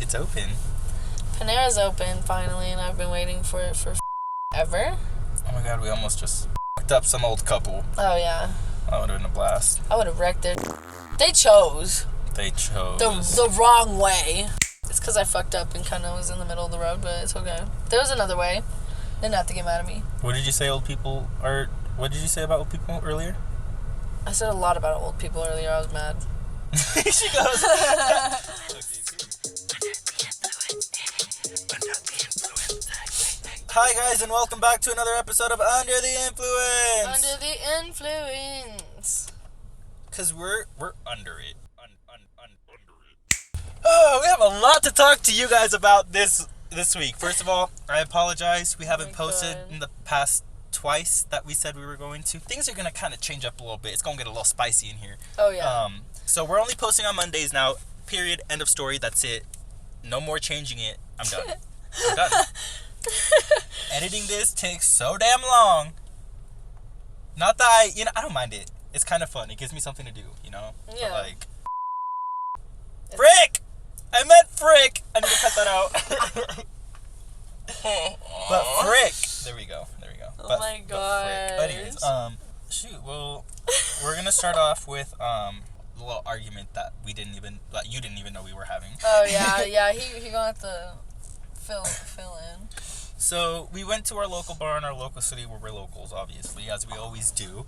It's open. Panera's open finally, and I've been waiting for it for ever. Oh my god, we almost just fucked up some old couple. Oh yeah. That would have been a blast. I would have wrecked it. They chose the wrong way. It's because I fucked up and kind of was in the middle of the road, but it's okay. There was another way. They didn't have to get mad at me. What did you say old people are... What did you say about old people earlier? I said a lot about old people earlier. I was mad. She goes... Hi guys, and welcome back to another episode of Under the Influence. Under the influence. Cause we're under it. Under it. Oh, we have a lot to talk to you guys about this week. First of all, I apologize. We haven't posted in the past twice that we said we were going to. Things are gonna kind of change up a little bit. It's gonna get a little spicy in here. Oh yeah. So we're only posting on Mondays now. Period. End of story. That's it. No more changing it. I'm done. I'm done. Editing this takes so damn long. Not that I don't mind it. It's kind of fun. It gives me something to do, Yeah. But like, frick! I meant frick! I need to cut that out. But frick! There we go. Oh my god. But anyways, well, we're gonna start off with a little argument that you didn't even know we were having. Oh yeah. He gonna have to fill in. So we went to our local bar in our local city where we're locals, obviously, as we always do.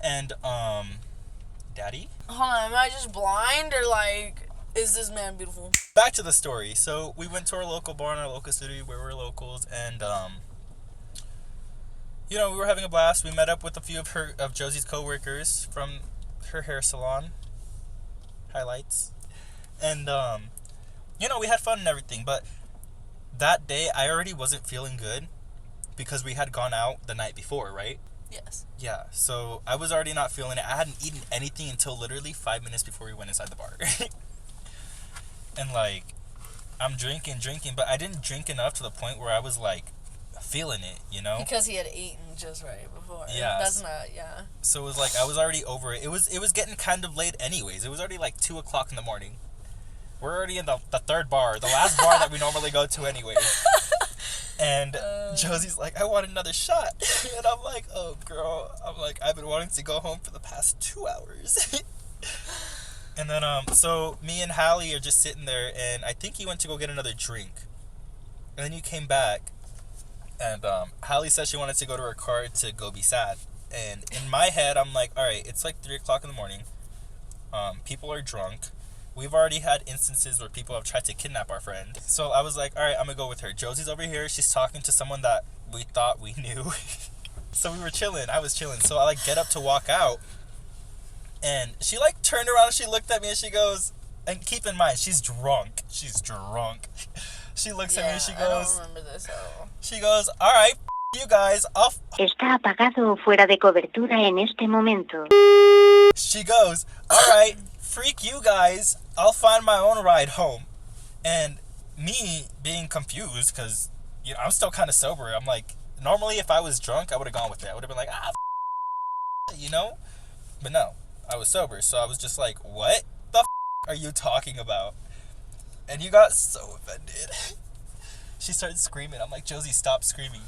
And, Daddy? Hold on, am I just blind or like, is this man beautiful? Back to the story. So we went to our local bar in our local city where we're locals, and, we were having a blast. We met up with a few of Josie's coworkers from her hair salon. Highlights. And, we had fun and everything, but that day, I already wasn't feeling good because we had gone out the night before, right? Yes. Yeah, so I was already not feeling it. I hadn't eaten anything until literally 5 minutes before we went inside the bar. And, I'm drinking, but I didn't drink enough to the point where I was, feeling it, Because he had eaten just right before. Yeah. That's not, yeah. So it was I was already over it. It was getting kind of late anyways. It was already 2 o'clock in the morning. We're already in the third bar, the last bar that we normally go to anyways. And Josie's like, I want another shot. And I'm like, oh, girl. I'm like, I've been wanting to go home for the past 2 hours. And then, so me and Hallie are just sitting there, and I think you went to go get another drink. And then you came back, and Hallie said she wanted to go to her car to go be sad. And in my head, I'm like, all right, it's 3 o'clock in the morning. People are drunk. We've already had instances where people have tried to kidnap our friend. So I was like, all right, I'm going to go with her. Josie's over here. She's talking to someone that we thought we knew. So we were chilling. I was chilling. So I get up to walk out. And she turned around and she looked at me and she goes, and keep in mind, she's drunk. She looks at me and she goes, I don't remember this at all. She goes, all right, you guys, Está apagado o fuera de cobertura en este momento. She goes, all right, freak you guys, I'll find my own ride home. And me being confused, because, I'm still kind of sober. I'm like, normally if I was drunk, I would have gone with it. I would have been like, But no, I was sober. So I was just like, what the are you talking about? And you got so offended. She started screaming. I'm like, Josie, stop screaming.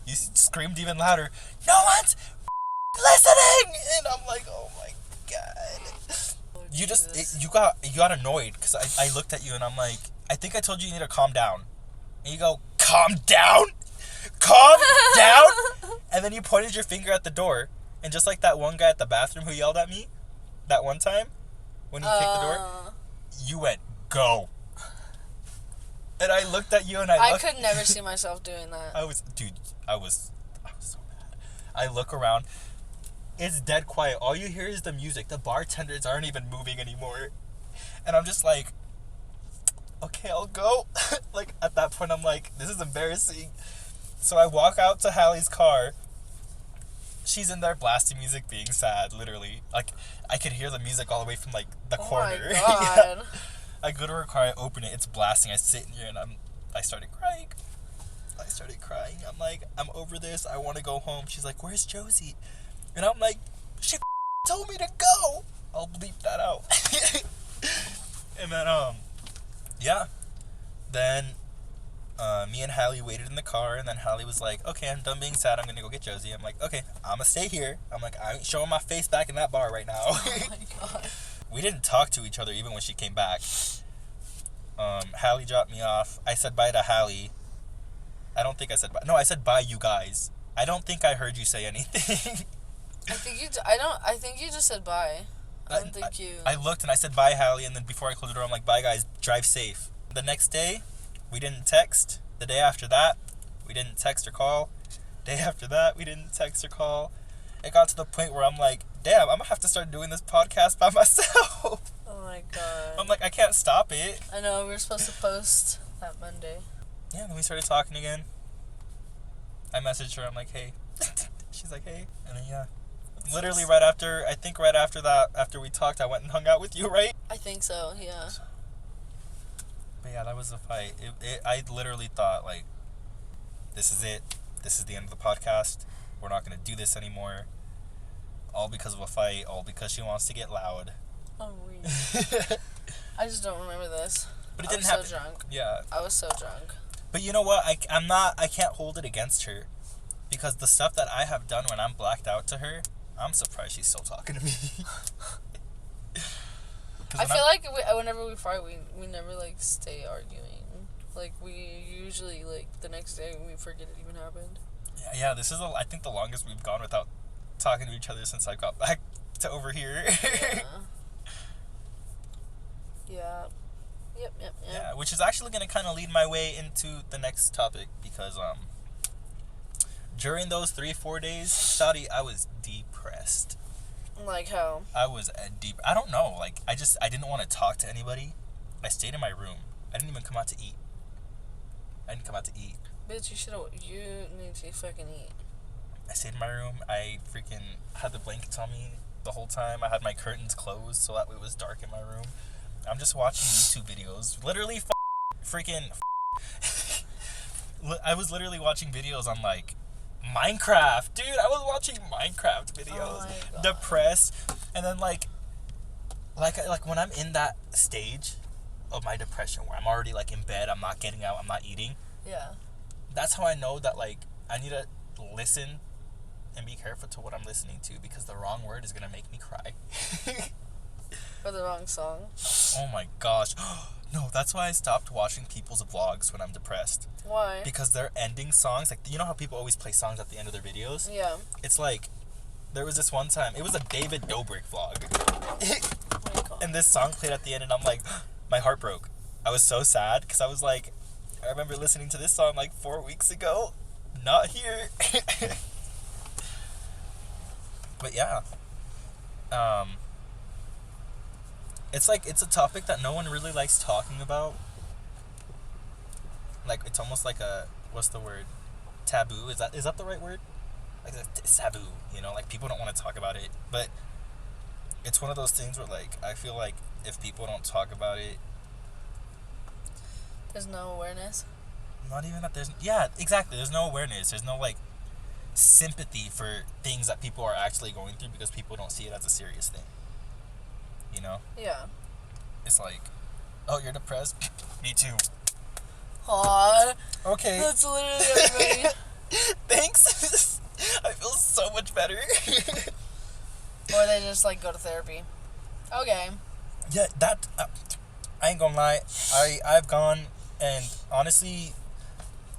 You screamed even louder. No one's listening! And I'm like, oh my god. You got annoyed because I looked at you and I'm like, I think I told you need to calm down. And you go, calm down? Calm down? And then you pointed your finger at the door. And just like that one guy at the bathroom who yelled at me that one time when he kicked the door, you went, go. And I looked at you and I could never see myself doing that. I was so mad. I look around. It's dead quiet. All you hear is the music. The bartenders aren't even moving anymore. And I'm just like, okay, I'll go. At that point, I'm like, this is embarrassing. So I walk out to Hallie's car. She's in there blasting music, being sad, literally. I could hear the music all the way from, the corner. Oh, my God. Yeah. I go to her car, I open it, it's blasting. I sit in here, and I started crying. I'm like, I'm over this. I want to go home. She's like, where's Josie? And I'm like, she told me to go. I'll bleep that out. And then, yeah. Then me and Hallie waited in the car, and then Hallie was like, okay, I'm done being sad, I'm gonna go get Josie. I'm like, okay, I'm gonna stay here. I'm like, I ain't showing my face back in that bar right now. Oh my god. We didn't talk to each other even when she came back. Hallie dropped me off. I said bye to Hallie. I don't think I said bye. No, I said bye, you guys. I don't think I heard you say anything. I think you just said bye. I don't think you... I looked and I said bye, Hallie, and then before I closed the door, I'm like, bye, guys, drive safe. The next day, we didn't text. The day after that, we didn't text or call. Day after that, we didn't text or call. It got to the point where I'm like, damn, I'm gonna have to start doing this podcast by myself. Oh my god. I'm like, I can't stop it. I know, we were supposed to post that Monday. Yeah, then we started talking again. I messaged her, I'm like, hey. She's like, hey. And then, yeah. That's Literally so right after, I think right after that, after we talked, I went and hung out with you, right? I think so, yeah. But yeah, that was a fight. I literally thought, like, this is it. This is the end of the podcast. We're not going to do this anymore. All because of a fight. All because she wants to get loud. Oh, really? I just don't remember this. But it didn't happen. I happen. was so drunk. Yeah. I was so drunk. But you know what? I can't hold it against her. Because the stuff that I have done when I'm blacked out to her, I'm surprised she's still talking to me. I feel like whenever we fight, we never, like, stay arguing. Like, we usually, like, the next day we forget it even happened. Yeah, this is, I think, the longest we've gone without talking to each other since I got back to over here. Yeah. Yep. Yeah, which is actually going to kind of lead my way into the next topic, because during those 3-4 days, Shawty, I was depressed. Like how? I was I don't know, like, I didn't want to talk to anybody. I stayed in my room. I didn't even come out to eat. Bitch, you need to fucking eat. I stayed in my room. I freaking had the blankets on me the whole time. I had my curtains closed so that way it was dark in my room. I'm just watching YouTube videos. Literally I was literally watching videos on, like, Minecraft. Dude, I was watching Minecraft videos. Oh, depressed. And then, like when I'm in that stage of my depression where I'm already, like, in bed, I'm not getting out, I'm not eating. Yeah. That's how I know that, like, I need to listen and be careful to what I'm listening to, because the wrong word is gonna make me cry. Or the wrong song. Oh my gosh. No, that's why I stopped watching people's vlogs when I'm depressed. Why? Because they're ending songs. Like, you know how people always play songs at the end of their videos? Yeah. It's like, there was this one time, it was a David Dobrik vlog. Oh my god. And this song played at the end, and I'm like, my heart broke. I was so sad, because I was like, I remember listening to this song like 4 weeks ago. Not here. But yeah. It's like, it's a topic that no one really likes talking about. Like, it's almost like a, what's the word? Taboo? Is that the right word? Like, it's taboo, you know? Like, people don't want to talk about it. But it's one of those things where, like, I feel like if people don't talk about it... There's no awareness? Not even that there's... Yeah, exactly. There's no awareness. There's no, like, sympathy for things that people are actually going through, because people don't see it as a serious thing. You know? Yeah. It's like, oh, you're depressed? Me too. Aww. Okay. That's literally everybody. Thanks. I feel so much better. Or they just, like, go to therapy. Okay. Yeah, that... I ain't gonna lie. I've gone, and honestly,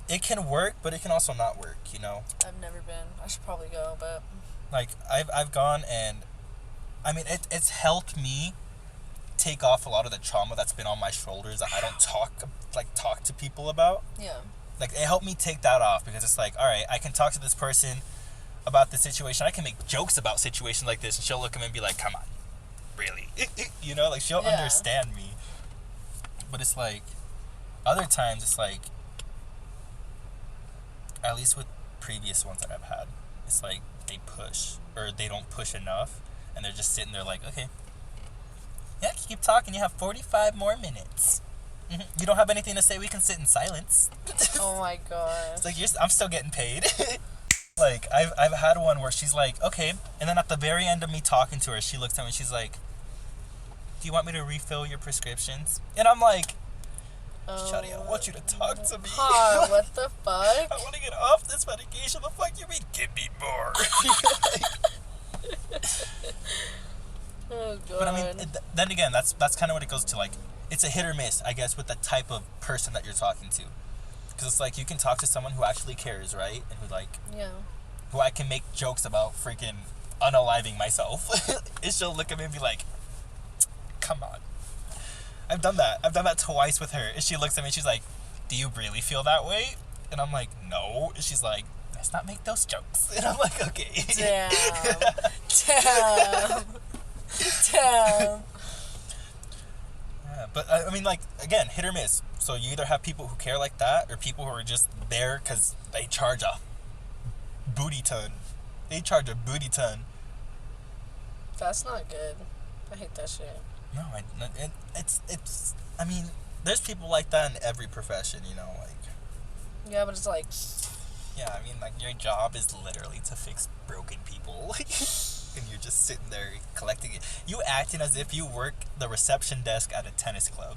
it can work, but it can also not work, you know? I've never been. I should probably go, but... Like, I've gone, and... I mean, it's helped me take off a lot of the trauma that's been on my shoulders that I don't talk to people about. Yeah. Like, it helped me take that off, because it's like, all right, I can talk to this person about the situation. I can make jokes about situations like this, and she'll look at me and be like, come on, really? You know, like, she'll understand me. But it's like, other times it's like, at least with previous ones that I've had, it's like they push, or they don't push enough, and they're just sitting there like, okay, yeah, keep talking, you have 45 more minutes. You don't have anything to say, we can sit in silence. Oh my god. It's like, I'm still getting paid. Like, I've had one where she's like, okay, and then at the very end of me talking to her, she looks at me and she's like, do you want me to refill your prescriptions? And I'm like, Shawty, I want you to talk to me. What the fuck? I want to get off this medication. The fuck you mean? Give me more. Oh god. But I mean, then again, that's kind of what it goes to. Like, it's a hit or miss, I guess, with the type of person that you're talking to. Because it's like you can talk to someone who actually cares, right? And who I can make jokes about freaking unaliving myself. And she'll look at me and be like, come on. I've done that twice with her. And she looks at me and she's like, do you really feel that way? And I'm like, no. And she's like, let's not make those jokes. And I'm like, okay. Damn. Damn. Yeah, but I mean, like, again, hit or miss. So you either have people who care like that or people who are just there because they charge a booty ton. They charge a booty ton. That's not good. I hate that shit. No, it's. I mean, there's people like that in every profession, you know, like. Yeah, but it's like. Yeah, I mean, like, your job is literally to fix broken people. And you're just sitting there collecting it. You acting as if you work the reception desk at a tennis club.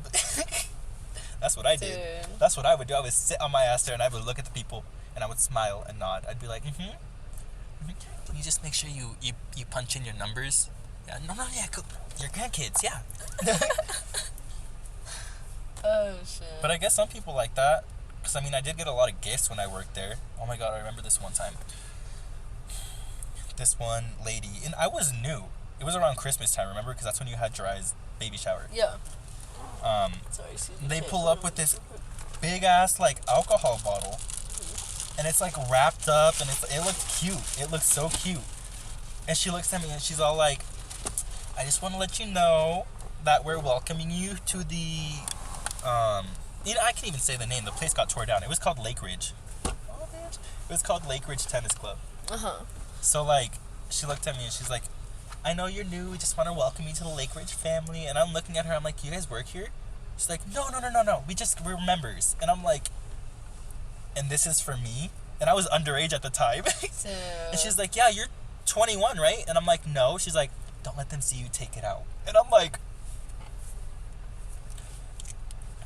That's what I did. Dude. That's what I would do. I would sit on my ass there and I would look at the people and I would smile and nod. I'd be like, Can you just make sure you punch in your numbers? Yeah, no, yeah, cool. Your grandkids, yeah. Oh, shit. But I guess some people like that. Because, I mean, I did get a lot of gifts when I worked there. Oh, my God, I remember this one time. This one lady, and I was new. It was around Christmas time, remember? Because that's when you had Jiraiya's baby shower. Yeah. Sorry, they pull up with this big-ass, like, alcohol bottle. And it's, like, wrapped up, and it looks cute. It looks so cute. And she looks at me, and she's all like, I just want to let you know that we're welcoming you to the, you know, I can't even say the name. The place got tore down. It was called Lake Ridge. Oh, bitch. It was called Lake Ridge Tennis Club. Uh-huh. So, like, she looked at me, and she's like, I know you're new. We just want to welcome you to the Lake Ridge family. And I'm looking at her. I'm like, you guys work here? She's like, no. We're members. And I'm like, and this is for me? And I was underage at the time. And she's like, yeah, you're 21, right? And I'm like, no. She's like, don't let them see you take it out. And I'm like,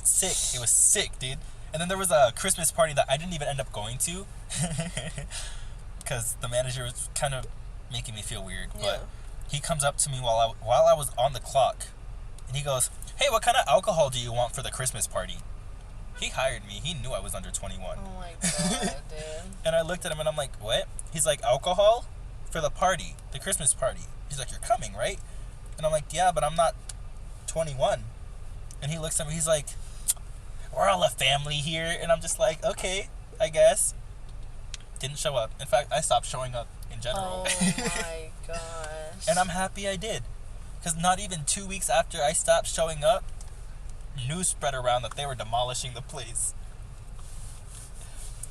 sick. It was sick, dude. And then there was a Christmas party that I didn't even end up going to. Because the manager was kind of making me feel weird. But he comes up to me while I was on the clock. And he goes, hey, what kind of alcohol do you want for the Christmas party? He hired me. He knew I was under 21. Oh my god, dude. And I looked at him and I'm like, what? He's like, alcohol? For the party. The Christmas party. He's like, you're coming, right? And I'm like, yeah, but I'm not 21. And he looks at me, he's like, we're all a family here. And I'm just like, okay, I guess. Didn't show up. In fact, I stopped showing up in general. Oh my gosh. And I'm happy I did. Because not even 2 weeks after I stopped showing up, news spread around that they were demolishing the place.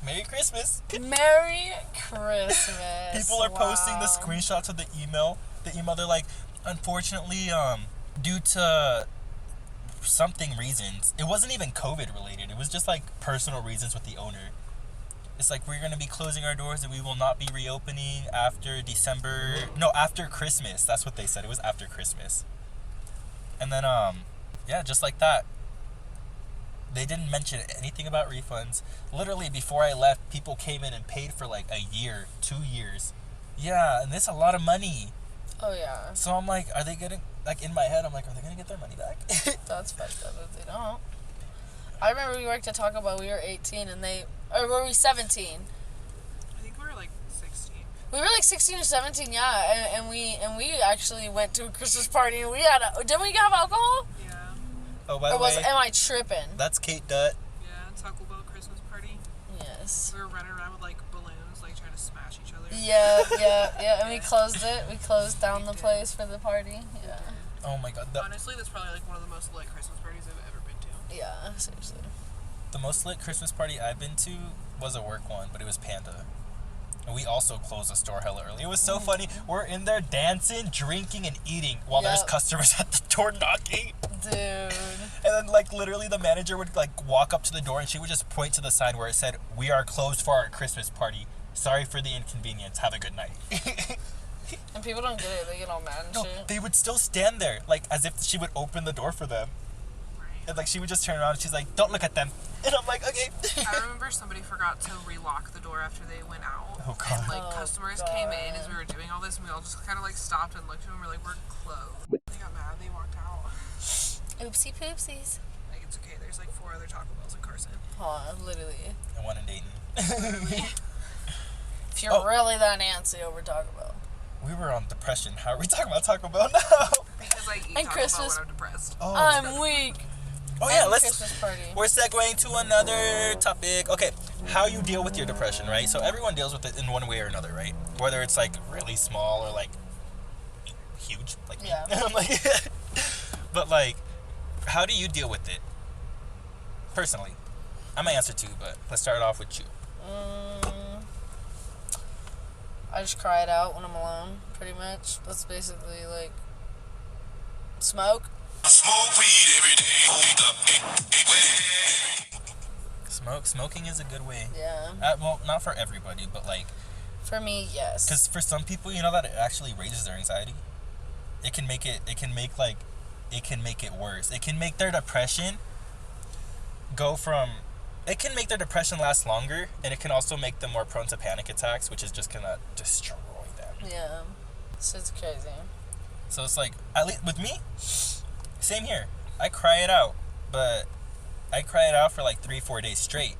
Merry Christmas. Merry Christmas. People are posting the screenshots of the email. They're like, unfortunately, due to something reasons, it wasn't even COVID related. It was just like personal reasons with the owner. It's like, we're going to be closing our doors and we will not be reopening after after Christmas. That's what they said. It was after Christmas. And then, yeah, just like that. They didn't mention anything about refunds. Literally, before I left, people came in and paid for like a year, 2 years. Yeah, and that's a lot of money. Oh, yeah. So I'm like, are they getting, like, in my head, I'm like, are they going to get their money back? That's fucked up if they don't. I remember we worked at Taco Bell. We were 18 and or were we 17? I think we were like 16. We were like 16 or 17, yeah. And we actually went to a Christmas party and didn't we have alcohol? Yeah. Oh, by the way, am I tripping? that's Kate Dutt. Yeah, Taco Bell Christmas party. Yes. We were running around with like balloons, like trying to smash each other. Yeah. And we closed it. We closed down the place for the party. Yeah. Oh my god. Honestly, that's probably like one of the most lit Christmas parties I've ever been to. Yeah, seriously. The most lit Christmas party I've been to was a work one, but it was Panda. And we also closed the store hella early. It was so funny. We're in there dancing, drinking, and eating while there's customers at the door knocking. Dude. And then, like, literally the manager would, like, walk up to the door and she would just point to the sign where it said, we are closed for our Christmas party. Sorry for the inconvenience. Have a good night. And people don't get it. They get all mad and No, shit. they would still stand there, like, as if she would open the door for them. Right. And like she would just turn around and she's like, "Don't look at them." And I'm like, "Okay." I remember somebody forgot to relock the door after they went out. Oh, God. And like customers came in as we were doing all this, and we all just kind of like stopped and looked at them. We're like, "We're closed." They got mad. They walked out. Oopsie poopsies. Like it's okay. There's like 4 other Taco Bells in Carson. Oh, literally. And one in Dayton. If you're really that antsy over Taco Bell. We were on depression. How are we talking about Taco Bell now? Because I eat And Taco Christmas. Bell when I'm depressed. Oh, I'm weak. oh yeah, And let's. Christmas party. We're segueing to another topic. Okay, how you deal with your depression, right? So everyone deals with it in one way or another, right? Whether it's like really small or like huge, like me. Yeah. I'm like, but like, how do you deal with it personally? I'm gonna answer too, but let's start off with you. I just cry it out when I'm alone, pretty much. That's basically like smoke. Smoke weed every day. Smoking is a good way. Yeah. Well, not for everybody, but like, For me, yes. because for some people, you know that it actually raises their anxiety. It can make it worse. It can make their depression it can make their depression last longer, and it can also make them more prone to panic attacks, which is just gonna destroy them. Yeah. So it's crazy. So it's like, at least with me, same here. I cry it out, but I cry it out for like 3-4 days straight.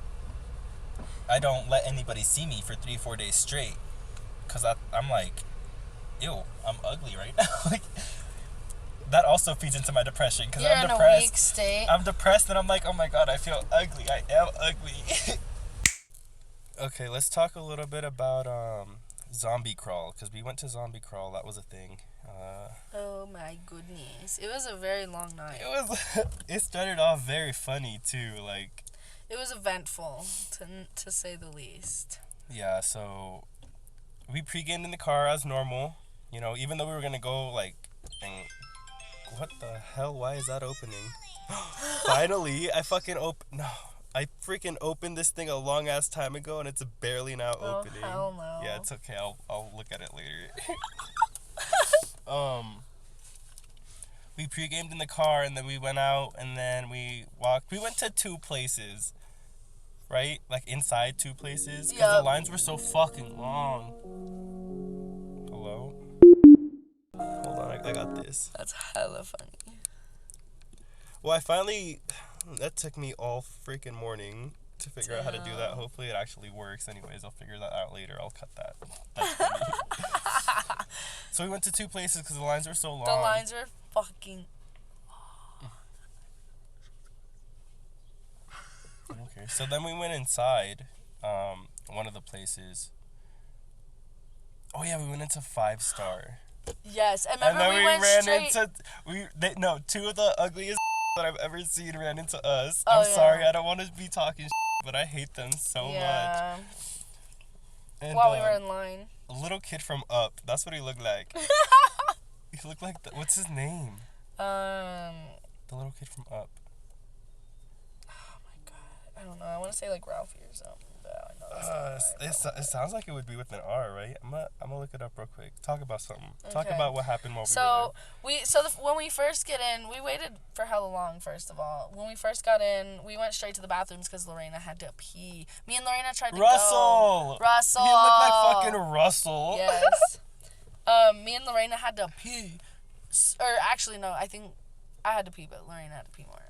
I don't let anybody see me for 3-4 days straight, because I'm like, ew, I'm ugly right now. Like, that also feeds into my depression, because You're I'm in depressed. a weak state. I'm depressed, and I'm like, oh my god, I feel ugly. I am ugly. Okay, let's talk a little bit about Zombie Crawl, because we went to Zombie Crawl. That was a thing. Oh my goodness. It was a very long night. It started off very funny too, like. It was eventful, to say the least. Yeah, so we pre-gamed in the car as normal, you know, even though we were gonna go like, and what the hell? Why is that opening? Finally, I freaking opened this thing a long ass time ago, and it's barely now opening. Oh hell no. Yeah, it's okay. I'll look at it later. We pre-gamed in the car, and then we went out, and then we walked. We went to 2 places, right? Like inside 2 places, because the lines were so fucking long. Hello? Hold on, I got this. That's hella funny. Well, that took me all freaking morning to figure out how to do that. Hopefully it actually works. Anyways, I'll figure that out later. I'll cut that. That's funny. So we went to 2 places because the lines were so long. The lines were fucking... Okay, so then we went inside one of the places. Oh yeah, we went into 5 Star. Yes, and And remember then we went straight... into 2 of the ugliest that I've ever seen ran into us. Oh, I'm sorry, yeah. I don't want to be talking but I hate them so much. Yeah. And, While we were in line. a little kid from Up, that's what he looked like. He looked like, what's his name? The little kid from Up. Oh my god. I don't know. I want to say like Ralphie or something. But I know that's not right. It sounds like it would be with an R, right? I'm gonna look it up real quick. Talk about something. Talk Okay. about what happened while When we first get in, we waited for hella long. First of all, when we first got in, we went straight to the bathrooms because Lorena had to pee. Me and Lorena tried to we were there. Russell! Russell. He looked like fucking Russell. Yes. Me and Lorena had to pee. Or actually, no. I think I had to pee, but Lorena had to pee more.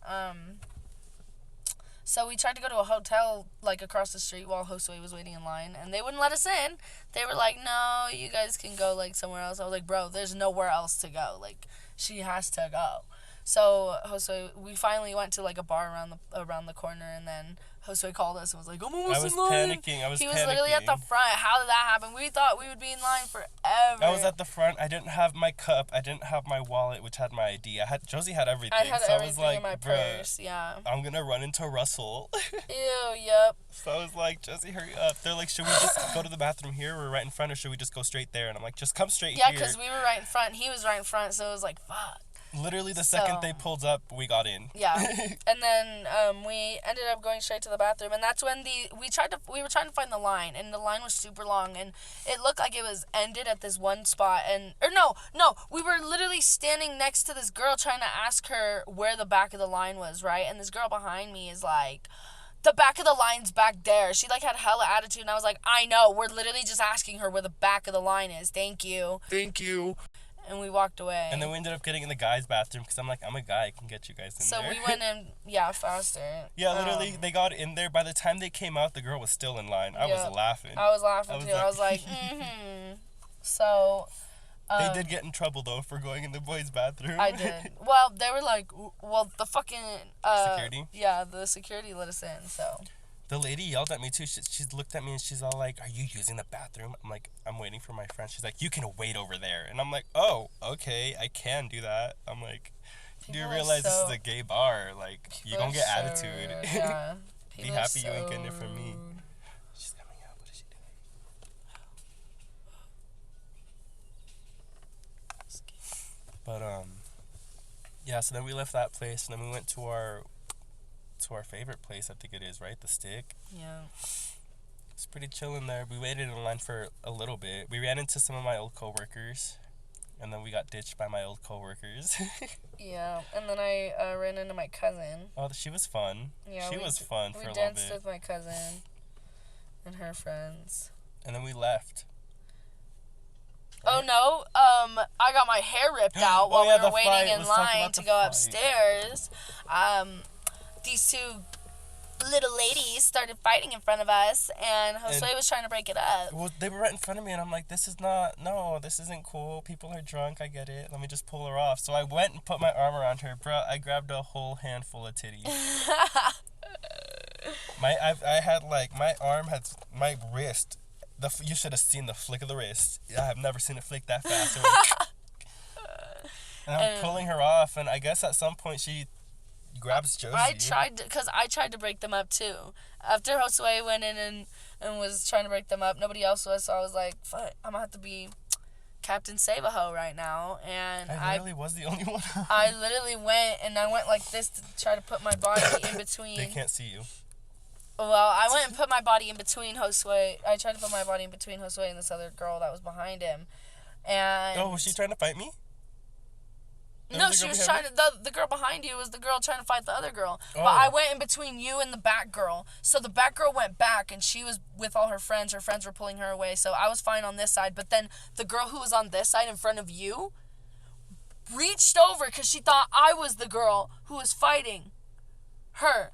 So we tried to go to a hotel, like, across the street while Josue was waiting in line, and they wouldn't let us in. They were like, no, you guys can go, like, somewhere else. I was like, bro, there's nowhere else to go. Like, she has to go. So Josue, we finally went to, like, a bar around the corner, and then Josue called us and was like, I'm almost in line. I was He was literally at the front. How did that happen? We thought we would be in line forever. I was at the front. I didn't have my cup. I didn't have my wallet, which had my ID. Josie had everything. I had so everything I was like, in my purse, yeah. I'm gonna run into Russell. Ew, yep. So I was like, Josie, hurry up. They're like, should we just go to the bathroom here? We're right in front, or should we just go straight there? And I'm like, just come straight here. Yeah, because we were right in front. He was right in front, so it was like, fuck. Literally the second So- they pulled up, we got in. Yeah, and then we ended up going straight to the bathroom, and that's when we were trying to find the line, and the line was super long, and it looked like it was ended at this one spot, we were literally standing next to this girl trying to ask her where the back of the line was, right? And this girl behind me is like, the back of the line's back there. She like had hella attitude, and I was like, I know, we're literally just asking her where the back of the line is. Thank you. And we walked away. And then we ended up getting in the guys' bathroom because I'm like, I'm a guy, I can get you guys in So there. we went in, faster. Yeah, literally, they got in there. By the time they came out, the girl was still in line. I was Yep. laughing. I was laughing I was too. like- I was like, mm-hmm. So, They did get in trouble, though, for going in the boys' bathroom. I did. Well, they were like, the fucking... Security? Yeah, the security let us in, so... The lady yelled at me, too. She looked at me, and she's all like, are you using the bathroom? I'm like, I'm waiting for my friend. She's like, you can wait over there. And I'm like, oh, okay, I can do that. I'm like, do you People are realize this so- is a gay bar? Like, you're going to get so- attitude. Yeah. Be People are happy you ain't getting it so from me. rude. She's coming out. What is she doing? But yeah. So then we left that place, and then we went to our favorite place. I think it is, right, the Stick. Yeah. It's pretty chill in there. We waited in line for a little bit. We ran into some of my old coworkers, and then we got ditched by my old coworkers. Yeah, and then I ran into my cousin. Oh, she was fun. Yeah, She was fun for a We little danced bit, with my cousin and her friends. and then we left. Oh no, I got my hair ripped out while yeah, we the were waiting fight. in Let's talk line about to the go fight. upstairs. These two little ladies started fighting in front of us, and Josue was trying to break it up. Well, they were right in front of me, and I'm like, this isn't cool. People are drunk. I get it. Let me just pull her off. So I went and put my arm around her, bro. I grabbed a whole handful of titties. I had like my wrist. You should have seen the flick of the wrist. I have never seen it flick that fast. It went and I'm pulling her off, and I guess at some point she grabs Josie. I tried to break them up too. After Josue went in and was trying to break them up, nobody else was, so I was like, fuck, I'm gonna have to be Captain Save-A-Ho right now. And I really was the only one. I literally went like this to try to put my body in between. They can't see you. Well, I went and put my body in between Josue. I tried to put my body in between Josue and this other girl that was behind him. And Oh, was she trying to fight me? no, the she girl was behind trying to. The girl behind you was the girl trying to fight the other girl. Oh. But I went in between you and the back girl. So the back girl went back, and she was with all her friends. Her friends were pulling her away. So I was fine on this side. But then the girl who was on this side in front of you reached over because she thought I was the girl who was fighting her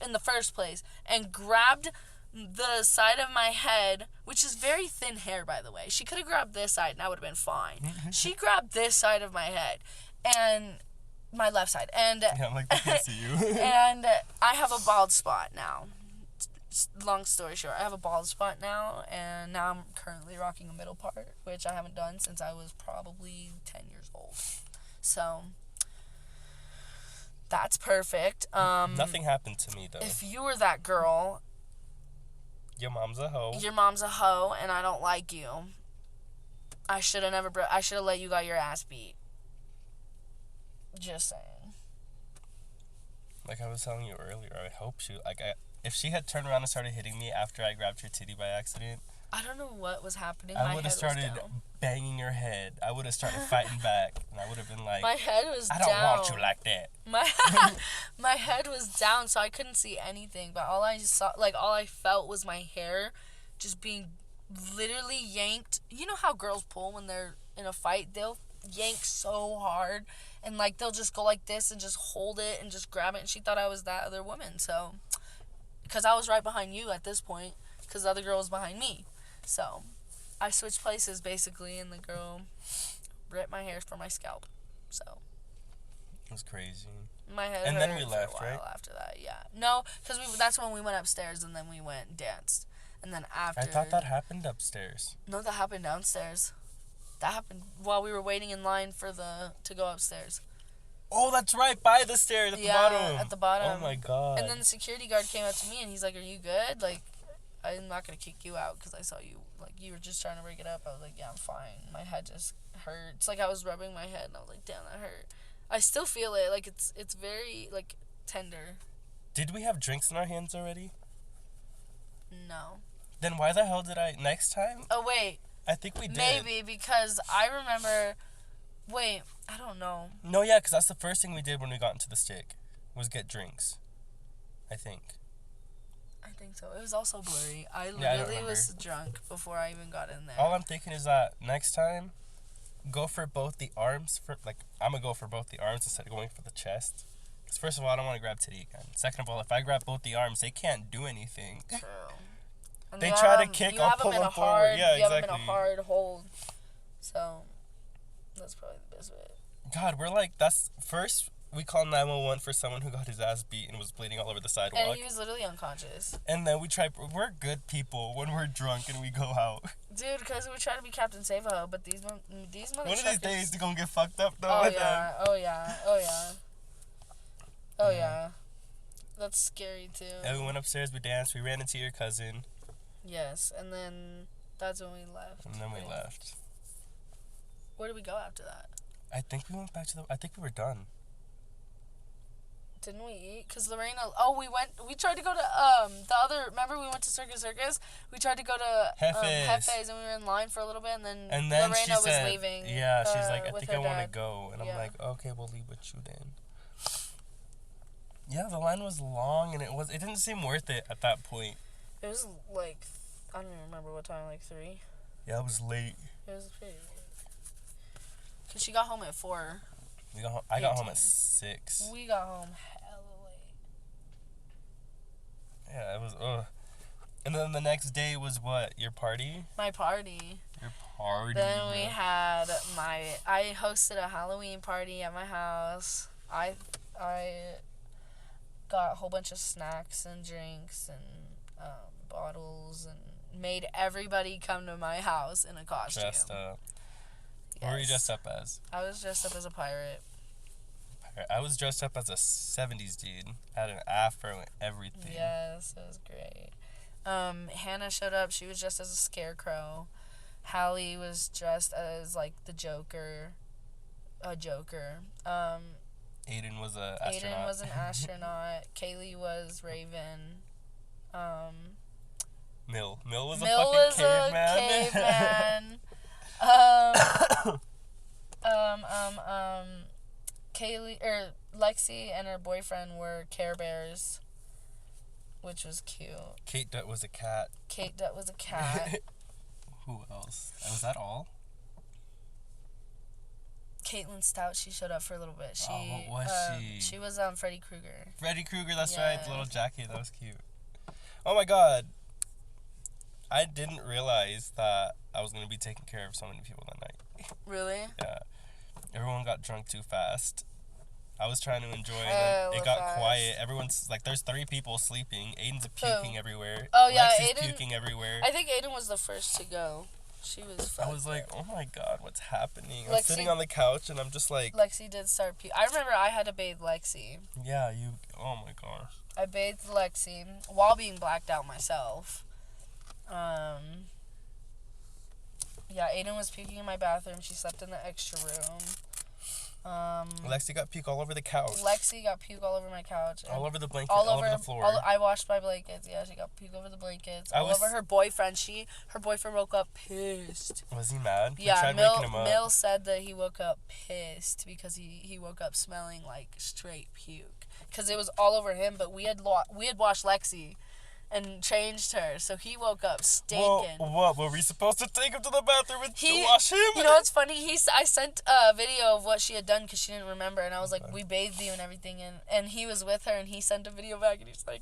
in the first place, and grabbed the side of my head, which is very thin hair, by the way. She could have grabbed this side, and I would have been fine. She grabbed this side of my head, and my left side, and Yeah, I'm like, they can't see you. and I have a bald spot now. Long story short, I have a bald spot now, and now I'm currently rocking a middle part, which I haven't done since I was probably 10 years old. So that's perfect. Nothing happened to me though. If you were that girl, Your mom's a hoe. your mom's a hoe, and I don't like you. I should have I should have let you got your ass beat. Just saying. Like I was telling you earlier, I hope if she had turned around and started hitting me after I grabbed her titty by accident, I don't know what was happening. I would have started banging your head. I would have started fighting back, and I would have been like, My head was I down. don't want you like that. My head was down, so I couldn't see anything. But all I felt was my hair just being literally yanked. You know how girls pull when they're in a fight? They'll yank so hard, and like they'll just go like this and just hold it and just grab it. And she thought I was that other woman. So, because I was right behind you at this point, because the other girl was behind me. So, I switched places basically, and the girl ripped my hair from my scalp. So. It was crazy. My head And hurt then we for left, a while right? after that, yeah. No, because that's when we went upstairs, and then we went and danced. And then after... I thought that happened upstairs. No, that happened downstairs. That happened while we were waiting in line to go upstairs. Oh, that's right, by the stairs at the bottom. At the bottom. Oh my god. And then the security guard came up to me, and he's like, "Are you good? Like, I'm not gonna kick you out because I saw you. Like, you were just trying to break it up." I was like, "Yeah, I'm fine." My head just hurt. It's like I was rubbing my head, and I was like, "Damn, that hurt." I still feel it. Like, it's very, like, tender. Did we have drinks in our hands already? No. Then why the hell did I... Next time? Oh, wait. I think we did. Maybe, because I remember... Wait, I don't know. No, yeah, because that's the first thing we did when we got into the stick. Was get drinks. I think. I think so. It was also blurry. I Yeah, I don't literally remember. was drunk before I even got in there. All I'm thinking is that next time, go for both the arms. I'm going to go for both the arms instead of going for the chest. Because first of all, I don't want to grab Titty again. Second of all, if I grab both the arms, they can't do anything. True. And They you try to have- kick, you I'll have pull them in them a forward. hard, Yeah, you have them in exactly. a hard hold. So, that's probably the best way. God, we're like, that's... First, we called 911 for someone who got his ass beat and was bleeding all over the sidewalk. And he was literally unconscious. And then we're good people when we're drunk and we go out. Dude, because we try to be Captain Save-A-Ho, but these motherfuckers... One of these days, they're gonna get fucked up, though. Oh, and yeah. Oh, yeah. Oh, yeah. Oh, yeah. That's scary, too. then we went upstairs, we danced, we ran into your cousin, Yes, and then that's when we left. and then we left. Where did we go after that? I think we went back to I think we were done. Didn't we eat? Because Lorena... Oh, we tried to go to, the other... Remember we went to Circus Circus? We tried to go to, Hefe's. Hefe's, and we were in line for a little bit, and then, And then Lorena she was said, leaving. yeah, she's like, I with think her I want to dad. go. And Yeah. I'm like, okay, we'll leave with you then. Yeah, the line was long, and it didn't seem worth it at that point. It was like... I don't even remember what time, like 3? Yeah, it was late. It was pretty late. Because she got home at 4. I got home 18. at 6. We got home hella late. Yeah, it was, ugh. And then the next day was what? Your party? My party. Your party. Then we had I hosted a Halloween party at my house. I got a whole bunch of snacks and drinks and bottles and made everybody come to my house in a costume. Dressed up. What were you Yes. dressed up as? I was dressed up as a pirate. I was dressed up as a 70s dude. Had an afro and everything. Yes, it was great. Hannah showed up. She was dressed as a scarecrow. Hallie was dressed as, like, the Joker. A Joker. Aiden was a astronaut. Aiden was an astronaut. Kaylee was Raven. Mill was Mill a fucking was caveman. a caveman. Kaylee, Lexi and her boyfriend were Care Bears, which was cute. Kate Dutt was a cat. Kate Dutt was a cat. Who else? Was that all? Caitlin Stout, she showed up for a little bit. She, what was she? She was Freddy Krueger. Freddy Krueger, that's Yeah. right. The little jacket, that was cute. Oh my god. I didn't realize that I was going to be taking care of so many people that night. Really? Yeah. Everyone got drunk too fast. I was trying to enjoy it. Hella And it got fast. quiet. Everyone's like, there's 3 people sleeping. Aiden's puking everywhere. Oh, yeah, Lexi's Aiden- puking everywhere. I think Aiden was the first to go. She was I was fucked like, up. oh my god, what's happening? I'm Lexi- sitting on the couch and I'm just like, Lexi did start puking. I remember I had to bathe Lexi. yeah, oh my gosh. I bathed Lexi while being blacked out myself. Yeah, Aiden was puking in my bathroom. She slept in the extra room. Lexi got puke all over the couch. Lexi got puke all over my couch. all over the blanket, all all over over the floor. I washed my blankets. Yeah, she got puke over the blankets. I All was- over her boyfriend. Her boyfriend woke up pissed. Was he mad? We Yeah, tried waking him up. Mill said that he woke up pissed because he woke up smelling like straight puke. Because it was all over him, but we had washed Lexi and changed her, so he woke up Well, stinking. what? Were we supposed to take him to the bathroom and He- wash him? You know what's funny? I sent a video of what she had done because she didn't remember, and I was like, we bathed you and everything, and he was with her, and he sent a video back, and he's like,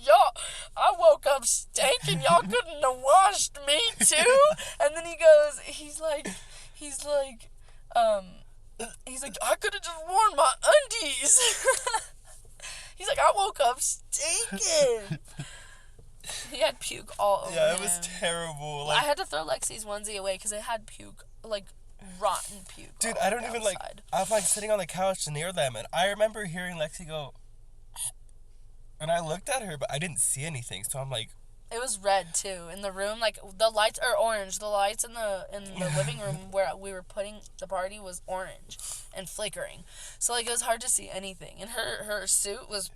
y'all, I woke up stinking, y'all couldn't have washed me too, and then he's like, I could have just worn my undies. He's like, I woke up stinking. He had puke all over Yeah, it him. was terrible. I Like, had to throw Lexi's onesie away because it had puke, like rotten puke. dude, all I don't over even the like. outside. I'm like sitting on the couch near them, and I remember hearing Lexi go, and I looked at her, but I didn't see anything. So I'm like, It was red too in the room. Like the lights are orange. The lights in the living room where we were putting the party was orange and flickering. So like it was hard to see anything. And her suit was,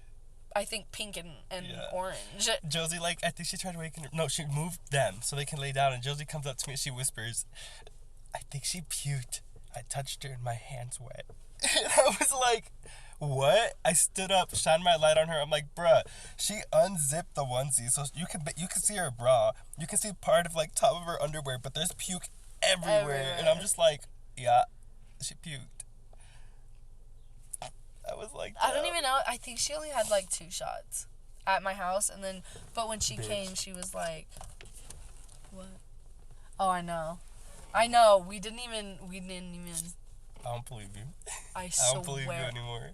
I think, pink and Yeah. orange. Josie, like, I think she tried waking her. No, she moved them so they can lay down. And Josie comes up to me and she whispers, I think she puked. I touched her and my hand's wet. And I was like, what? I stood up, shined my light on her. I'm like, bruh, she unzipped the onesie so you can see her bra. You can see part of like top of her underwear, but there's puke everywhere. And I'm just like, yeah, she puked. I was like, I don't even know. I think she only had like 2 shots at my house, and then but when she came, she was like, what? Oh, I know. We didn't even. I don't believe you. I I don't believe you swear. anymore.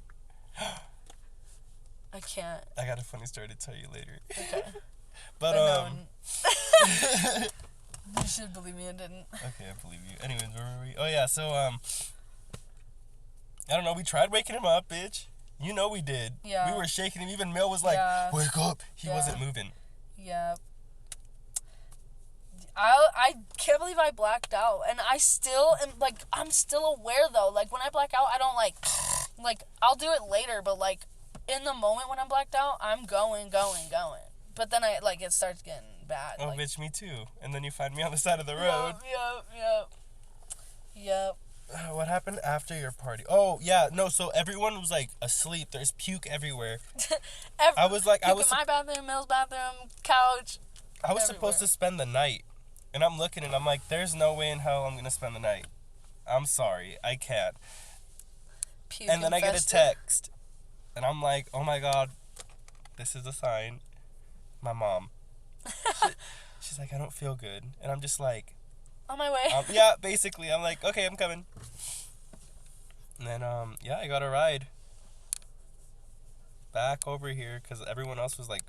I can't. I got a funny story to tell you later. Okay. But No, you should believe me. I didn't. okay, I believe you. Anyways, where were we? Oh yeah, so I don't know. We tried waking him up, bitch. You know we did. Yeah. We were shaking him. Even Mel was like, Yeah. "Wake up!" He Yeah. wasn't moving. Yeah. I can't believe I blacked out, and I still am like, I'm still aware though. Like when I black out, I don't like I'll do it later, but like in the moment when I'm blacked out, I'm going. But then it starts getting bad. Oh, like, bitch, me too. And then you find me on the side of the road. Yep. What happened after your party? Oh yeah, no. So everyone was like asleep. There's puke everywhere. I was like, Puke in my bathroom, Mill's bathroom, couch. I was everywhere. supposed to spend the night, and I'm looking and I'm like, there's no way in hell I'm gonna spend the night. I'm sorry, I can't. Puke And then I get a infested. text, and I'm like, oh my god, this is a sign. My mom. She's like, I don't feel good, and I'm just like, On my way. yeah, basically, I'm like, okay, I'm coming. And then yeah, I got a ride back over here because everyone else was like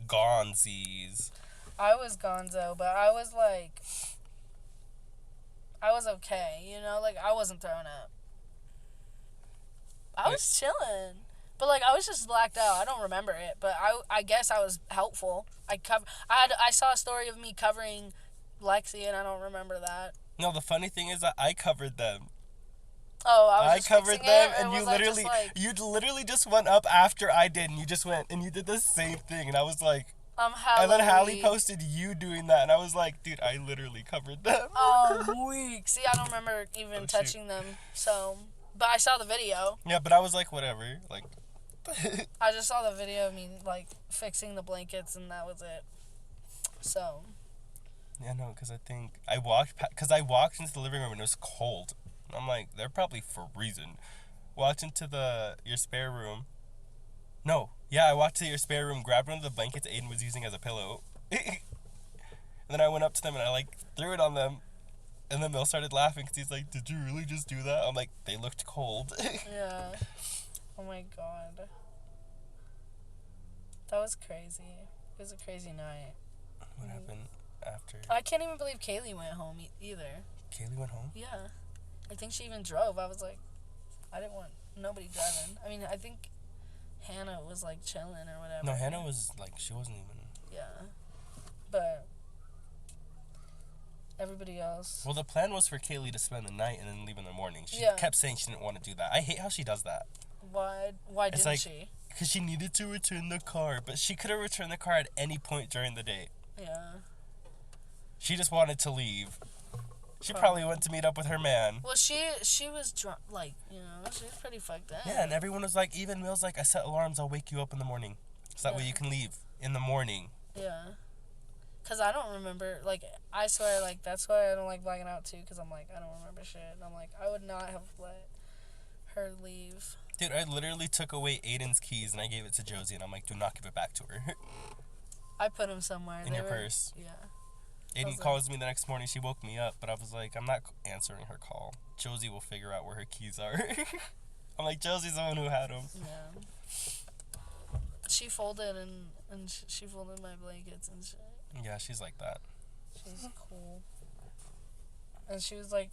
gonzies. I was gonzo, but I was like, I was okay, you know, like I wasn't throwing up. I was chilling, but like I was just blacked out. I don't remember it, but I guess I was helpful. I saw a story of me covering Lexi, and I don't remember that. No, the funny thing is that I covered them. Oh, I was I just covered fixing them, it, or and you was I just, literally, like, you literally just went up after I did, and you just went and you did the same thing, and I was like, and then Hallie weak. posted you doing that, and I was like, dude, I literally covered them. Oh, weak. See, I don't remember even Oh, shoot. touching them. So, but I saw the video. Yeah, but I was like, whatever, like. I just saw the video of me like fixing the blankets, and that was it. So. Yeah, no, because I think I walked into the living room and it was cold. I'm like, they're probably freezing. Walked into your spare room. No, yeah, I walked to your spare room, grabbed one of the blankets Aiden was using as a pillow. And then I went up to them and I like threw it on them. And then Bill started laughing because he's like, did you really just do that? I'm like, they looked cold. Yeah. Oh my god. That was crazy. It was a crazy night. What happened after? I can't even believe Kaylee went home either. Kaylee went home? Yeah. I think she even drove. I was like, I didn't want nobody driving. I mean, I think Hannah was like chilling or whatever. No, Hannah was like, she wasn't even. Yeah. But everybody else. Well, the plan was for Kaylee to spend the night and then leave in the morning. She Yeah. kept saying she didn't want to do that. I hate how she does that. Why It's didn't like- she? Because she needed to return the car, but she could have returned the car at any point during the day. Yeah. She just wanted to leave. She probably went to meet up with her man. Well, she was drunk, like, you know, she was pretty fucked up. Yeah, and everyone was like, even Mill's like, I set alarms, I'll wake you up in the morning. So that way Yeah. you can leave in the morning. Yeah. Because I don't remember, like, I swear, like, that's why I don't like blacking out, too, because I'm like, I don't remember shit. And I'm like, I would not have let her leave. Dude, I literally took away Aiden's keys and I gave it to Josie and I'm like, do not give it back to her. I put him somewhere. In your purse. Yeah. Aiden like- calls me the next morning, she woke me up, but I was like, I'm not answering her call. Josie will figure out where her keys are. I'm like, Josie's the one who had them. Yeah. She folded and she folded my blankets and shit. Yeah, she's like that. She's cool. And she was like,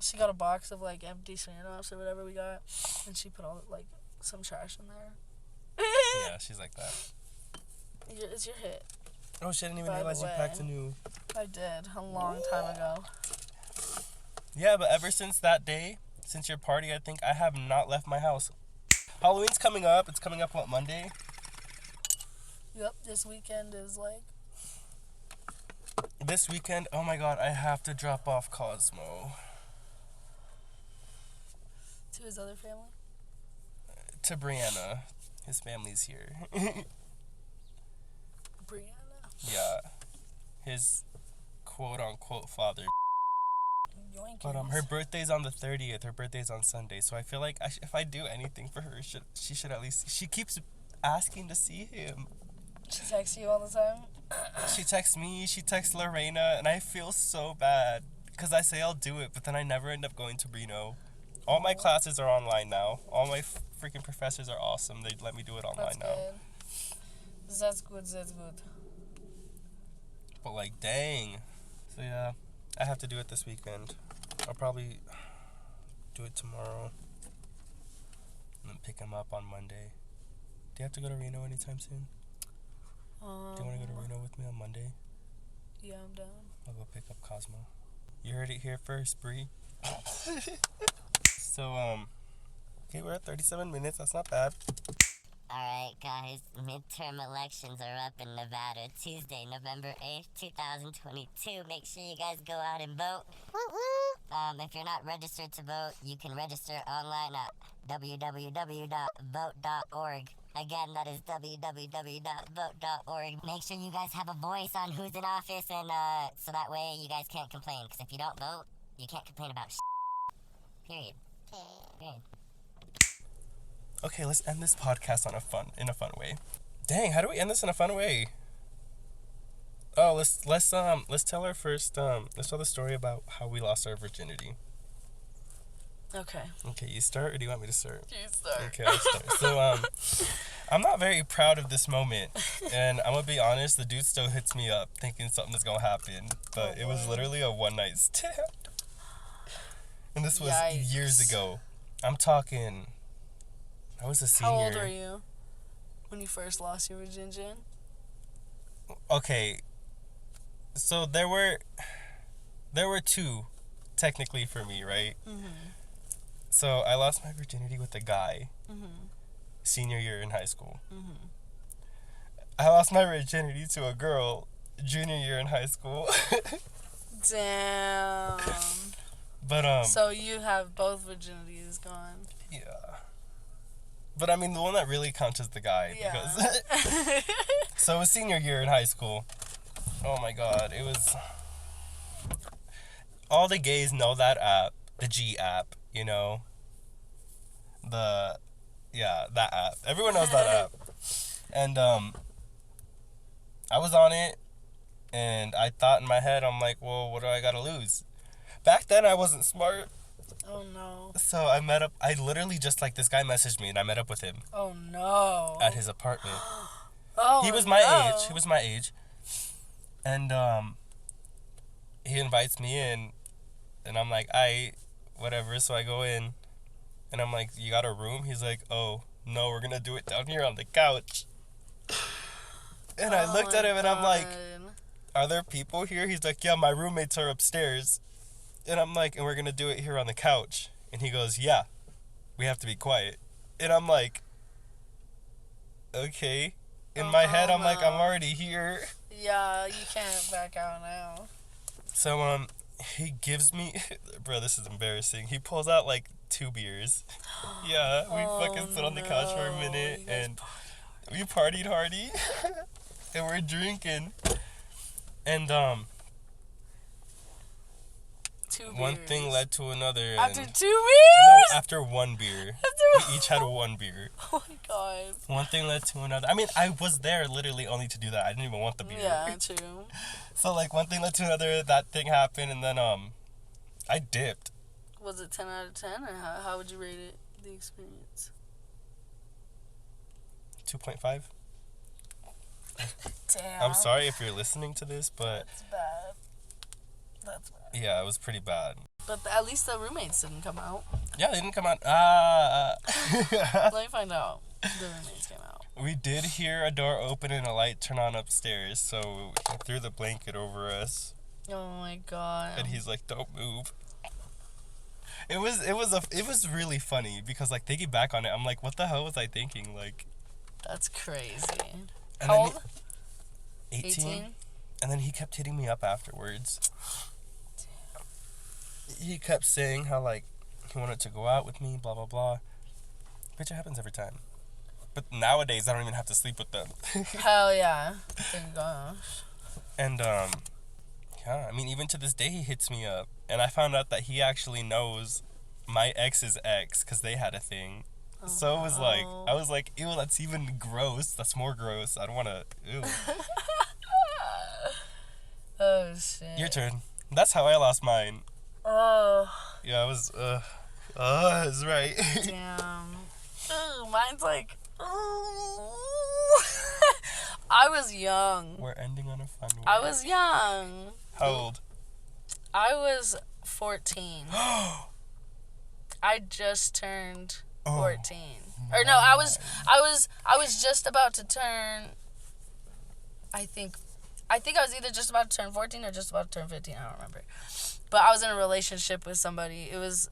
she got a box of like empty Smirnoffs or whatever we got, and she put all like some trash in there. Yeah, she's like that. It's your hit. Oh shit, I didn't even By the realize you packed a way. new... I did a long time ago. Yeah, but ever since that day, since your party, I think I have not left my house. Halloween's coming up. It's coming up, what, Monday? Yep, this weekend is like. This weekend, oh my god, I have to drop off Cosmo. To his other family? To Brianna. His family's here. Brianna. Yeah. His quote-unquote father. Yoinkers. But her birthday's on the 30th. Her birthday's on Sunday. So I feel like if I do anything for her, she should at least... She keeps asking to see him. She texts you all the time? She texts me, she texts Lorena, and I feel so bad. Because I say I'll do it, but then I never end up going to Reno. All my classes are online now. All my freaking professors are awesome. They let me do it online That's now. good. That's good, that's good. But like, dang. So yeah, I have to do it this weekend. I'll probably do it tomorrow. And then pick him up on Monday. Do you have to go to Reno anytime soon? Do you want to go to Reno with me on Monday? Yeah, I'm down. I'll go pick up Cosmo. You heard it here first, Bree. So, okay, we're at 37 minutes. That's not bad. Alright guys, midterm elections are up in Nevada Tuesday, November 8th, 2022. Make sure you guys go out and vote. If you're not registered to vote, you can register online at www.vote.org. Again, that is www.vote.org. Make sure you guys have a voice on who's in office, and so that way you guys can't complain. Because if you don't vote, you can't complain about Period. Period. Okay, let's end this podcast in a fun way. Dang, how do we end this in a fun way? Oh, let's tell our first let's tell the story about how we lost our virginity. Okay. Okay, you start or do you want me to start? You start. Okay, I'll start. So I'm not very proud of this moment, and I'm gonna be honest, the dude still hits me up thinking something's gonna happen, but it was literally a one night stand. And this was years ago. I'm talking, I was a senior. How old were you when you first lost your virginity? Okay, so there were two, technically, for me, right? Mm-hmm. So I lost my virginity with a guy, Mm-hmm. senior year in high school. Mm-hmm. I lost my virginity to a girl, junior year in high school. Damn. But So you have both virginities gone. yeah. But I mean, the one that really counts is the guy. Yeah. Because so it was senior year in high school. Oh my god, it was... All the gays know that app, the G app, you know? That app. Everyone knows that app. And I was on it, and I thought in my head, I'm like, well, what do I gotta lose? Back then, I wasn't smart. Oh no. So I literally just, like, this guy messaged me, and I met up with him Oh no. at his apartment. Oh, He was my no. age. He was my age. And he invites me in, and I'm like, whatever. So I go in, and I'm like, you got a room? He's like, oh, no, we're gonna do it down here on the couch. And I looked at him, and I'm like, are there people here? He's like, yeah, my roommates are upstairs. And I'm like, and we're gonna do it here on the couch. And he goes, yeah, we have to be quiet. And I'm like, okay. In my head, I'm like, I'm already here. Yeah, you can't back out now. So, he gives me, bro, this is embarrassing. He pulls out, like, 2 beers. Yeah, we fucking sit on the couch for a minute, You guys and we partied hardy. And we're drinking. And, 2 one beers. thing led to another. After and 2 no, beers? after 1 beer. After We each had 1 beer. Oh my god. One thing led to another. I mean, I was there literally only to do that. I didn't even want the beer. Yeah, true. So, like, one thing led to another. That thing happened, and then, I dipped. Was it 10 out of 10, or how would you rate it, the experience? 2.5. Damn. I'm sorry if you're listening to this, but That's bad. That's bad. yeah, it was pretty bad. But at least the roommates didn't come out. Yeah, they didn't come out. Let me find out. The roommates came out. We did hear a door open and a light turn on upstairs, so he threw the blanket over us, Oh my god. and he's like, "Don't move." It was really funny because like thinking back on it, I'm like, what the hell was I thinking? Like, That's crazy. and How then old? 18? And then he kept hitting me up afterwards. He kept saying how like he wanted to go out with me, blah blah blah. Bitch, it happens every time. But nowadays I don't even have to sleep with them. Hell yeah. Thank gosh. And yeah, I mean even to this day he hits me up, and I found out that he actually knows my ex's ex because they had a thing. So it was like no. I was like, ew, that's even gross. That's more gross. I don't want to. Ew. Oh shit. Your turn. That's how I lost mine. Oh Yeah, I was. It's right. damn. Ugh, mine's like. I was young. We're ending on a fun one. I was young. How old? I was 14. I just turned 14. Or no, I was just about to turn. I think I was either just about to turn 14 or just about to turn 15. I don't remember. But I was in a relationship with somebody. It was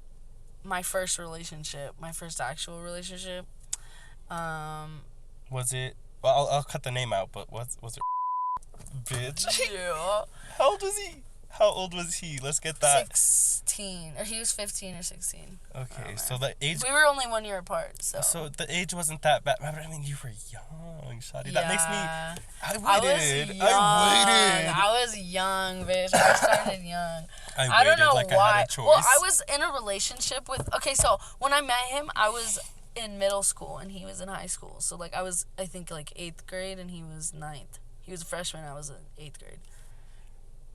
my first relationship, my first actual relationship. Was it? Well, I'll cut the name out. But was it? Bitch. Yeah. How old was he? How old was he? Let's get that. 16. Or he was 15 or 16. Okay, so the age. We were only 1 year apart, so. So the age wasn't that bad. But I mean, you were young, Shadi. That makes me. Yeah. I I waited. was young, bitch. I started young. I I don't waited know like why. I had a choice. Well, I was in a relationship with. Okay, so when I met him, I was in middle school and he was in high school. So like I think like 8th grade and he was 9th. He was a freshman. I was in 8th grade.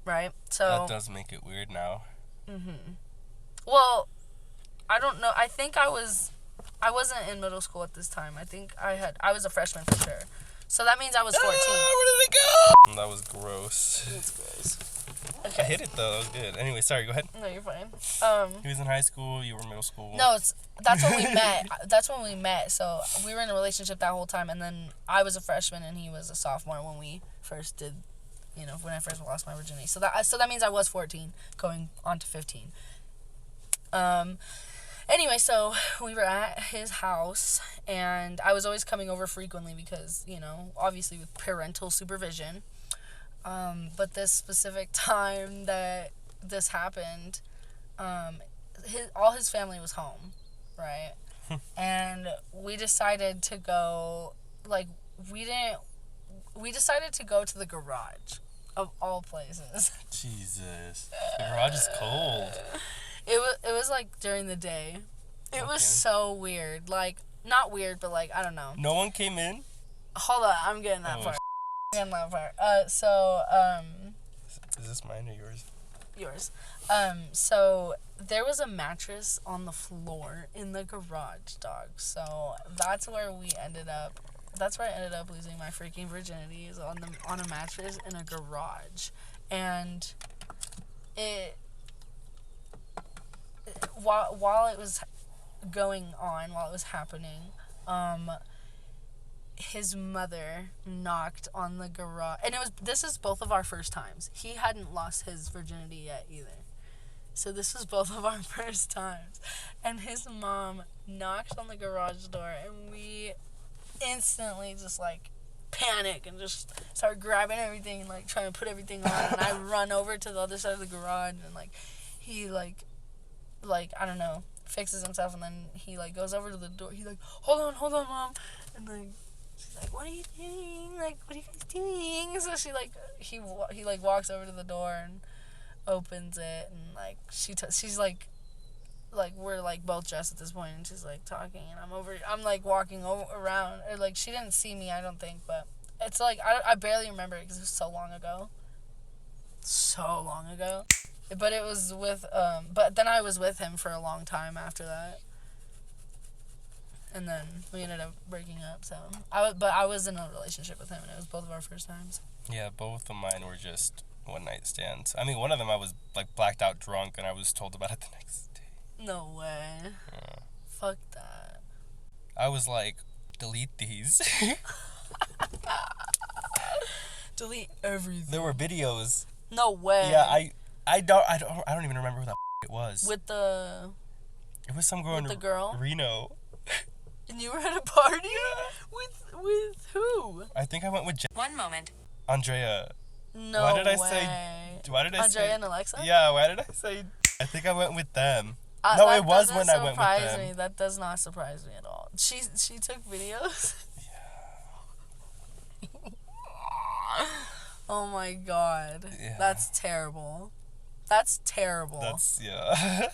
Right. So. That does make it weird now. Well, I don't know. I think I wasn't in middle school at this time. I think I was a freshman for sure. So that means I was 14. Where did it go? That was gross. That's gross. I hit it though. That was good. Anyway, sorry. Go ahead. No, you're fine. He was in high school. You were middle school. No, that's when we met. That's when we met. So we were in a relationship that whole time, and then I was a freshman and he was a sophomore when we first did. When I first lost my virginity. So that means I was 14, going on to 15. Anyway, so we were at his house, and I was always coming over frequently because, obviously with parental supervision. But this specific time that this happened, all his family was home, right? And we decided to go, we decided to go to the garage, of all places. Jesus. The garage is cold. It was like during the day. It was so weird. Like, not weird, but like, I don't know. No one came in? Hold on, I'm getting that part. I'm getting that part. Is this mine or yours? Yours. So there was a mattress on the floor in the garage, dog. So that's where we ended up. That's where I ended up losing my freaking virginity, is on a mattress in a garage. And while it was going on, while it was happening, his mother knocked on the garage, and this is both of our first times. He hadn't lost his virginity yet either. So this was both of our first times. And his mom knocked on the garage door, and we instantly just like panic and just start grabbing everything and like trying to put everything on, and I run over to the other side of the garage, and like he like I don't know, fixes himself, and then he like goes over to the door. He's like, hold on mom, and like she's like, what are you doing, like what are you guys doing? So she like he like walks over to the door and opens it, and like she's like we're like both dressed at this point, and she's like talking, and I'm like walking around, or like she didn't see me, I don't think, but it's like I barely remember it because it was so long ago, but it was with but then I was with him for a long time after that, and then we ended up breaking up. So I was in a relationship with him, and it was both of our first times. Yeah, both of mine were just one night stands. I mean, one of them I was like blacked out drunk, and I was told about it the next day. No way. Yeah. Fuck that. I was like delete these. Delete everything. There were videos. No way. Yeah, I don't even remember who that it was. With the It was some girl with in the girl? Reno. And you were at a party? With who? I think I went with 1 moment. Andrea. No Why did I way. say? Why did I say? Andrea and Alexa? Yeah, why did I say? I think I went with them. That it was doesn't when I went with surprise them. me. That does not surprise me at all. She took videos. Oh my god. Yeah. That's terrible. That's terrible. Yeah.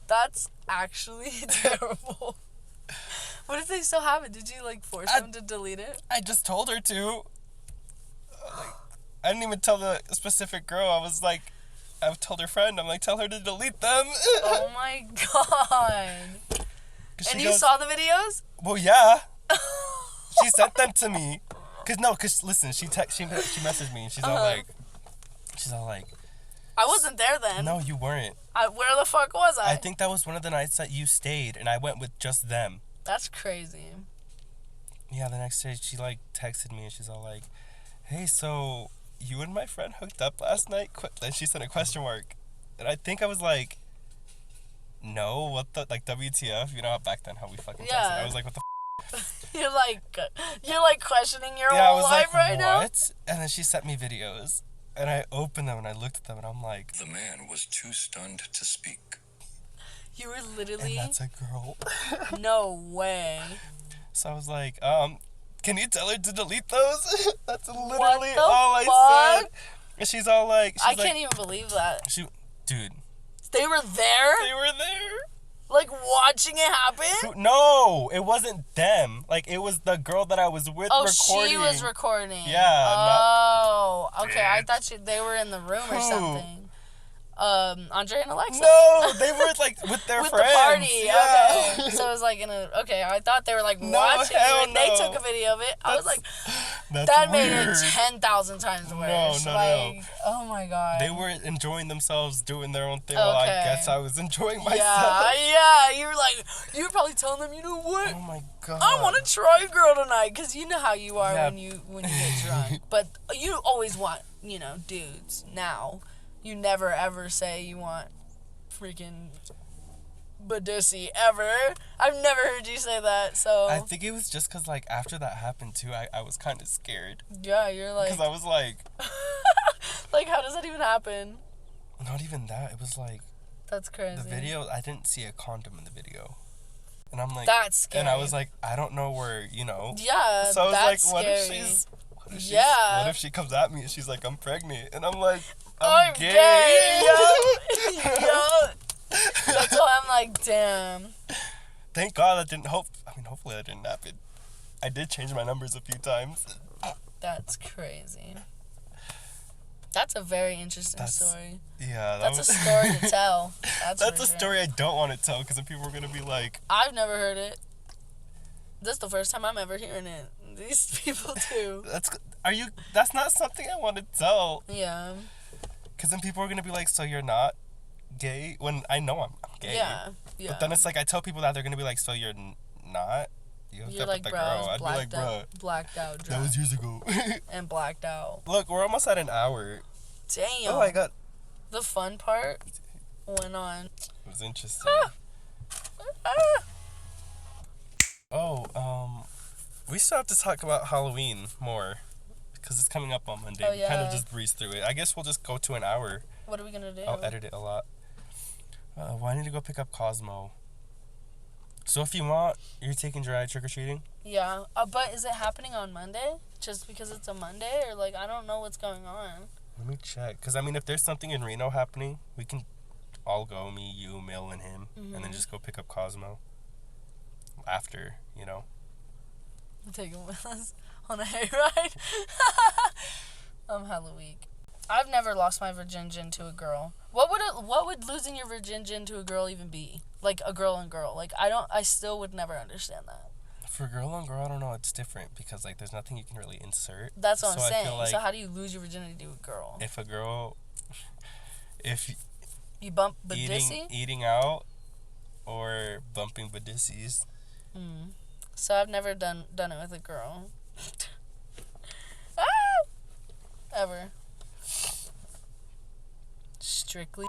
That's actually terrible. What if they still have it? Did you like force them to delete it? I just told her to. Like, I didn't even tell the specific girl. I was like, I told her friend. I'm like, tell her to delete them. Oh my god. 'Cause And she you goes, saw the videos? Well, yeah. She sent them to me. Cause listen, she messaged me and she's all like, I wasn't there then. no, you weren't. Where the fuck was I? I think that was one of the nights that you stayed, and I went with just them. That's crazy. Yeah, the next day she like texted me and she's all like, hey, so you and my friend hooked up last night? Then she sent a question mark, and I think I was like, no, what the, like, WTF? You know how back then how we fucking Yeah. texted? I was like, what the You're like questioning your yeah, I whole was life like, right now. what? And then she sent me videos, and I opened them and I looked at them and I'm like, The man was too stunned to speak. You were and literally that's a girl. no way. So I was like, can you tell her to delete those? That's literally the all I fuck? said. And she's all like, I can't even believe that. dude, They were there? they were there. Like watching it happen? No, it wasn't them. Like, it was the girl that I was with Oh, recording. she was recording. Yeah, Oh, okay. I thought they were in the room or Who? something. Andre and Alexa. No, they were like with their With friends. the party. Yeah. Okay. So it was like okay, I thought they were like No, watching you hell and they no. took a video of it. I was like, That's that weird. made it 10,000 times worse. no. Like, oh my god. They were enjoying themselves, doing their own thing. While I Okay. guess I was enjoying myself. Yeah. You were probably telling them, you know what? Oh my god. I want to try girl tonight, because you know how you are Yeah. when you get drunk. But you always want, dudes now. You never ever say you want freaking Badussi ever. I've never heard you say that, so. I think it was just because, like, after that happened, too, I was kind of scared. Yeah, you're like. Because I was like, Like, how does that even happen? not even that. It was like, That's crazy. the video, I didn't see a condom in the video. And I'm like, That's scary. and I was like, I don't know where, Yeah, So I was that's like, what scary. what if she comes at me and she's like, I'm pregnant? And I'm like, I'm gay. gay. Yup. That's why I'm like, damn. Thank God that didn't, hopefully that didn't happen. I did change my numbers a few times. That's crazy. That's a very interesting story. Yeah, That's a story to tell. That's for a sure. story I don't want to tell because then people are going to be like, I've never heard it. This is the first time I'm ever hearing it. These people too. that's not something I want to tell. Yeah. Because then people are going to be like, so you're not gay? When I know I'm gay. Yeah. But then it's like, I tell people that, they're going to be like, so you're not? You hooked You're up like, with the bro, girl. I I'd was be like, bro, blacked out, that drunk, was years ago. and blacked out. Look, we're almost at an hour. Damn. Oh my God. The fun part went on. It was interesting. We still have to talk about Halloween more because it's coming up on Monday. Oh, We kind yeah. of just breezed through it. I guess we'll just go to an hour. What are we gonna do? I'll edit it a lot. Well, I need to go pick up Cosmo. So if you want, you're taking Dry trick-or-treating? Yeah. But is it happening on Monday? Just because it's a Monday? Or, like, I don't know what's going on. Let me check. Because, I mean, if there's something in Reno happening, we can all go, me, you, Mill, and him, and then just go pick up Cosmo after, Take him with us on a hayride. I'm hella weak. I've never lost my virginity to a girl. What would losing your virginity to a girl even be? Like a girl and girl. Like I still would never understand that. For girl on girl, I don't know. It's different because, like, there's nothing you can really insert. That's what So I'm I saying. feel like So how do you lose your virginity to a girl? if a girl, if You bump Badissi? eating out or bumping Badissis, So I've never done it with a girl. Ah! Ever. Strictly.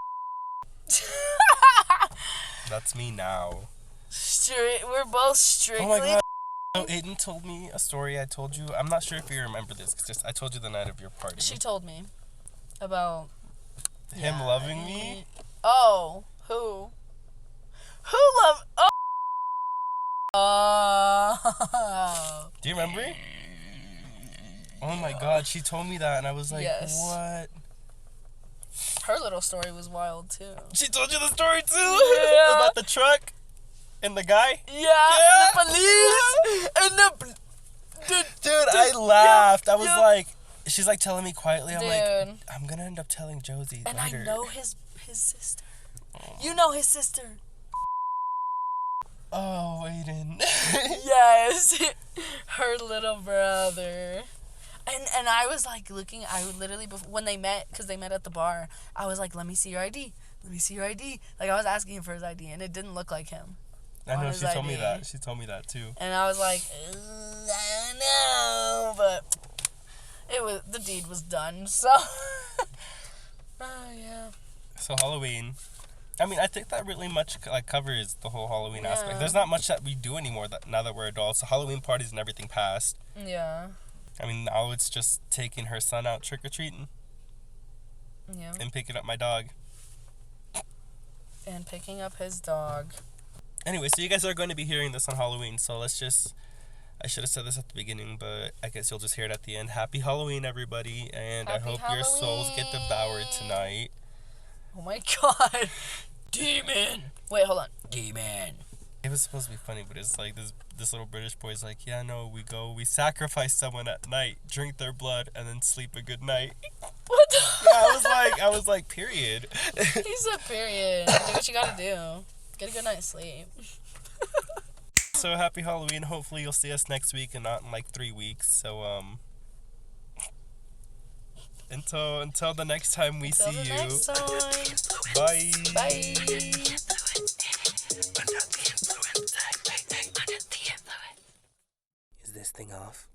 That's me now. We're both strictly. Oh my god. So Aiden told me a story I told you. I'm not sure if you remember this, 'cause just I told you the night of your party. She told me about Him loving me. Oh, who? Who love? Oh. Do you remember? Oh my god, she told me that and I was like, Yes. what? Her little story was wild too. She told you the story too? Yeah. About the truck and the guy? Yeah, and the police and the Dude, I laughed. I was yeah. like, she's like telling me quietly. I'm dude. like, I'm gonna end up telling Josie And later. I know his sister. You know his sister. Oh, Aiden. Yes, her little brother. And I was like looking. I would literally when they met, because they met at the bar. I was like, let me see your ID. Let me see your ID. Like I was asking him for his ID, and it didn't look like him. I know, his she told me ID. that. She told me that too. And I was like, I don't know, but the deed was done. So, yeah. So Halloween. I mean, I think that really much like covers the whole Halloween aspect. Yeah. There's not much that we do anymore now that we're adults. The Halloween parties and everything passed. Yeah. I mean, now it's just taking her son out trick-or-treating Yeah. and picking up my dog. And picking up his dog. Anyway, so you guys are going to be hearing this on Halloween, so let's just... I should have said this at the beginning, but I guess you'll just hear it at the end. Happy Halloween, everybody, and Happy I hope your souls get devoured Halloween. tonight. Oh my god. Demon. Wait, hold on. Demon. It was supposed to be funny, but it's like this little British boy's like, yeah, no, we sacrifice someone at night, drink their blood, and then sleep a good night. What the? I was like, period. He said period. Do what you gotta do. Get a good night's sleep. So happy Halloween. Hopefully you'll see us next week and not in like 3 weeks. So until the next time we Till see the you. next time. Bye. Bye. Is this thing off?